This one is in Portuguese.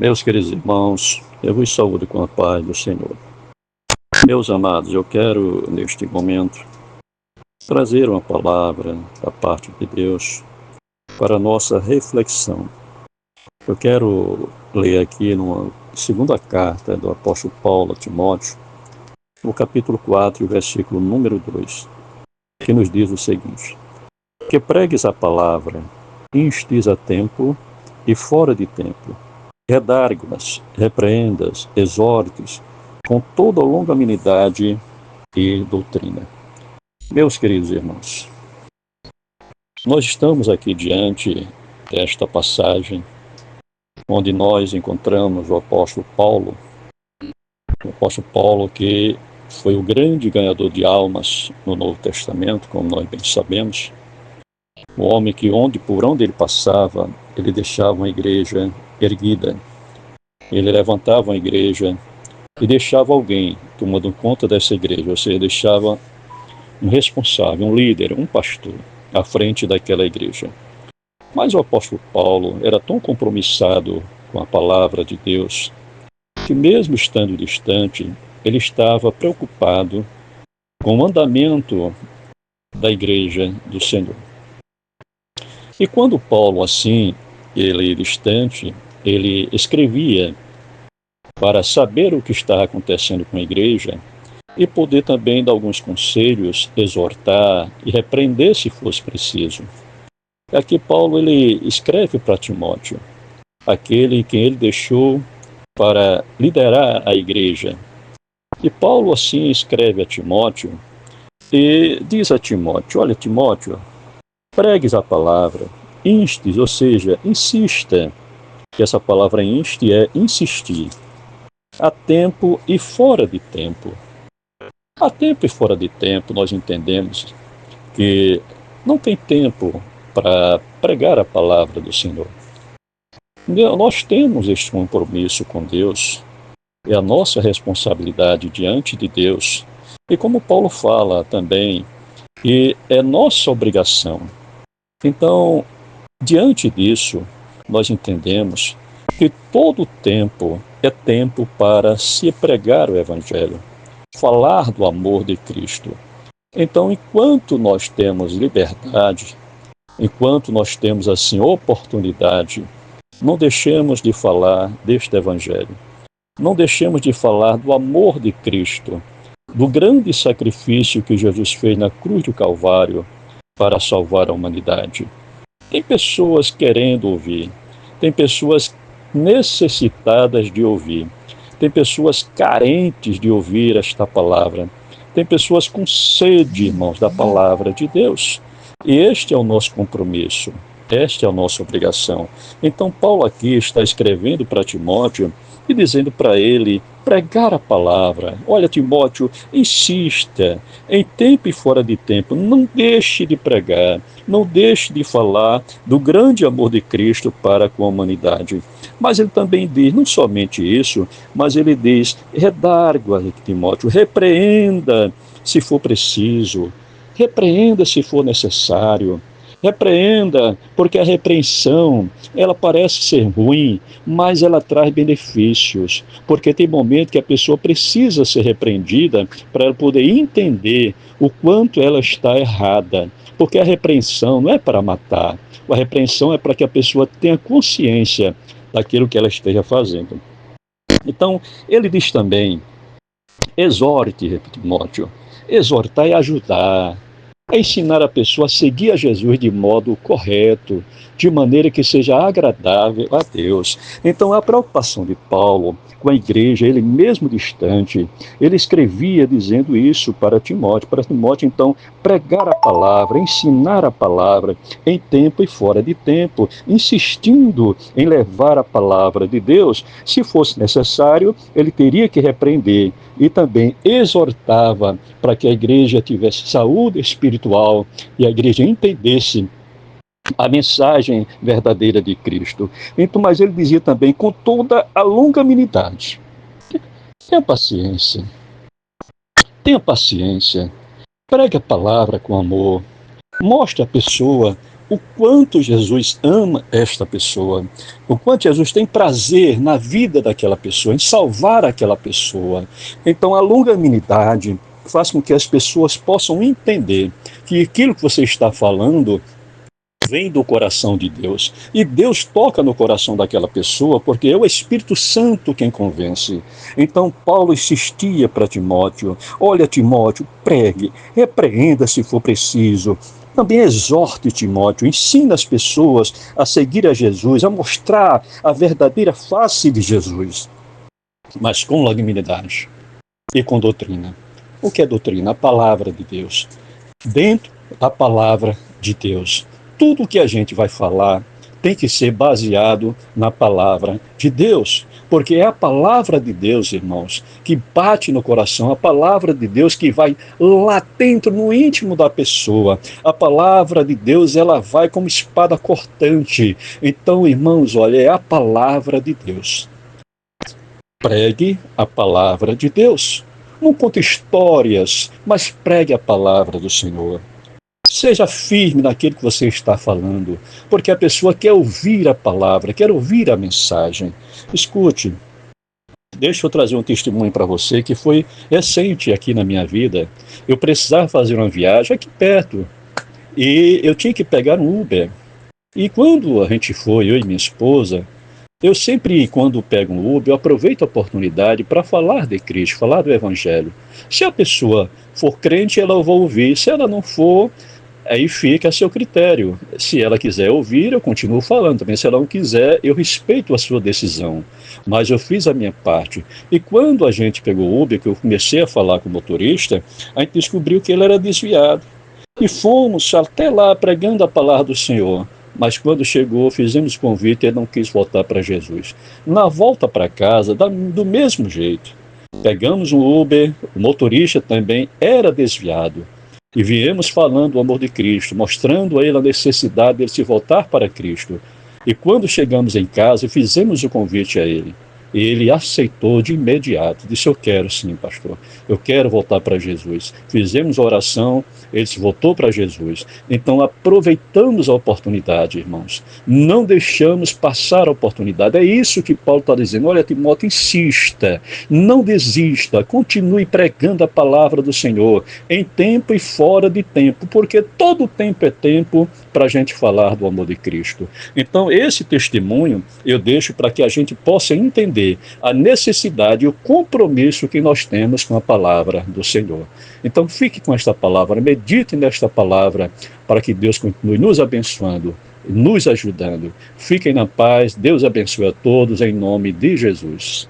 Meus queridos irmãos, eu vos saúdo com a paz do Senhor. Meus amados, eu quero, neste momento, trazer uma palavra da parte de Deus para a nossa reflexão. Eu quero ler aqui numa segunda carta do apóstolo Paulo a Timóteo, no capítulo 4, versículo número 2, que nos diz o seguinte: que pregues a palavra, instes a tempo e fora de tempo, redargue-as, repreendas, exortes, com toda longanimidade e doutrina. Meus queridos irmãos, nós estamos aqui diante desta passagem, onde nós encontramos o apóstolo Paulo que foi o grande ganhador de almas no Novo Testamento, como nós bem sabemos. O homem que por onde ele passava, ele deixava uma igreja erguida. Ele levantava uma igreja e deixava alguém tomando conta dessa igreja, ou seja, deixava um responsável, um líder, um pastor à frente daquela igreja. Mas o apóstolo Paulo era tão compromissado com a palavra de Deus que, mesmo estando distante, ele estava preocupado com o andamento da igreja do Senhor. E quando Paulo, assim, ele distante, ele escrevia para saber o que está acontecendo com a igreja e poder também dar alguns conselhos, exortar e repreender se fosse preciso. Aqui Paulo ele escreve para Timóteo, aquele que ele deixou para liderar a igreja. E Paulo assim escreve a Timóteo e diz a Timóteo: olha, Timóteo, pregues a palavra, instes, ou seja, insista, que essa palavra inste é insistir, a tempo e fora de tempo. A tempo e fora de tempo, nós entendemos que não tem tempo para pregar a palavra do Senhor. Nós temos este compromisso com Deus, é a nossa responsabilidade diante de Deus. E como Paulo fala também, que é nossa obrigação. Então, diante disso, nós entendemos que todo tempo é tempo para se pregar o Evangelho, falar do amor de Cristo. Então, enquanto nós temos liberdade, enquanto nós temos assim oportunidade, não deixemos de falar deste Evangelho. Não deixemos de falar do amor de Cristo, do grande sacrifício que Jesus fez na cruz do Calvário para salvar a humanidade. Tem pessoas querendo ouvir, tem pessoas necessitadas de ouvir, tem pessoas carentes de ouvir esta palavra, tem pessoas com sede, irmãos, da palavra de Deus. E este é o nosso compromisso, esta é a nossa obrigação. Então Paulo aqui está escrevendo para Timóteo e dizendo para ele pregar a palavra. Olha, Timóteo, insista, em tempo e fora de tempo, não deixe de pregar, não deixe de falar do grande amor de Cristo para com a humanidade. Mas ele também diz, não somente isso, mas ele diz, redargue-a, Timóteo, repreenda se for preciso, repreenda se for necessário. Repreenda, porque a repreensão, ela parece ser ruim, mas ela traz benefícios, porque tem momento que a pessoa precisa ser repreendida para ela poder entender o quanto ela está errada, porque a repreensão não é para matar, a repreensão é para que a pessoa tenha consciência daquilo que ela esteja fazendo. Então, ele diz também, exorte, Timóteo, exortar e ajudar, é ensinar a pessoa a seguir a Jesus de modo correto, de maneira que seja agradável a Deus. Então, a preocupação de Paulo com a igreja, ele mesmo distante, ele escrevia dizendo isso para Timóteo, então, pregar a palavra, ensinar a palavra em tempo e fora de tempo, insistindo em levar a palavra de Deus. Se fosse necessário, ele teria que repreender e também exortava para que a igreja tivesse saúde espiritual e a igreja entendesse a mensagem verdadeira de Cristo. Então, mas ele dizia também com toda a longanimidade. Tenha paciência, pregue a palavra com amor, mostre à pessoa o quanto Jesus ama esta pessoa, o quanto Jesus tem prazer na vida daquela pessoa, em salvar aquela pessoa. Então, a longanimidade faz com que as pessoas possam entender que aquilo que você está falando vem do coração de Deus. E Deus toca no coração daquela pessoa, porque é o Espírito Santo quem convence. Então Paulo insistia para Timóteo: olha, Timóteo, pregue, repreenda se for preciso. Também exorte Timóteo, ensina as pessoas a seguir a Jesus, a mostrar a verdadeira face de Jesus, mas com longanimidade e com doutrina. O que é doutrina? A palavra de Deus. Dentro da palavra de Deus. Tudo que a gente vai falar tem que ser baseado na palavra de Deus, porque é a palavra de Deus, irmãos, que bate no coração, a palavra de Deus que vai lá dentro, no íntimo da pessoa. A palavra de Deus, ela vai como espada cortante. Então, irmãos, olha, é a palavra de Deus. Pregue a palavra de Deus. Não conte histórias, mas pregue a palavra do Senhor. Seja firme naquilo que você está falando, porque a pessoa quer ouvir a palavra, quer ouvir a mensagem. Escute, deixa eu trazer um testemunho para você que foi recente aqui na minha vida. Eu precisava fazer uma viagem aqui perto e eu tinha que pegar um Uber. E quando a gente foi, eu e minha esposa, eu sempre, quando pego um Uber, eu aproveito a oportunidade para falar de Cristo, falar do Evangelho. Se a pessoa for crente, ela vai ouvir. Se ela não for, aí fica a seu critério. Se ela quiser ouvir, eu continuo falando também. Se ela não quiser, eu respeito a sua decisão. Mas eu fiz a minha parte. E quando a gente pegou o Uber, que eu comecei a falar com o motorista, a gente descobriu que ele era desviado. E fomos até lá pregando a palavra do Senhor. Mas quando chegou, fizemos convite e ele não quis voltar para Jesus. Na volta para casa, do mesmo jeito. Pegamos um Uber, o motorista também era desviado. E viemos falando o amor de Cristo, mostrando a ele a necessidade de ele se voltar para Cristo. E quando chegamos em casa, fizemos o convite a ele. E ele aceitou de imediato. Disse: eu quero sim, pastor. Eu quero voltar para Jesus. Fizemos a oração, ele se voltou para Jesus. Então aproveitamos a oportunidade, irmãos. Não deixamos passar a oportunidade. É isso que Paulo está dizendo. Olha, Timóteo, insista. Não desista. Continue pregando a palavra do Senhor. Em tempo e fora de tempo. Porque todo tempo é tempo para a gente falar do amor de Cristo. Então esse testemunho eu deixo para que a gente possa entender a necessidade e o compromisso que nós temos com a palavra do Senhor. Então fique com esta palavra, medite nesta palavra, para que Deus continue nos abençoando, nos ajudando. Fiquem na paz, Deus abençoe a todos, em nome de Jesus.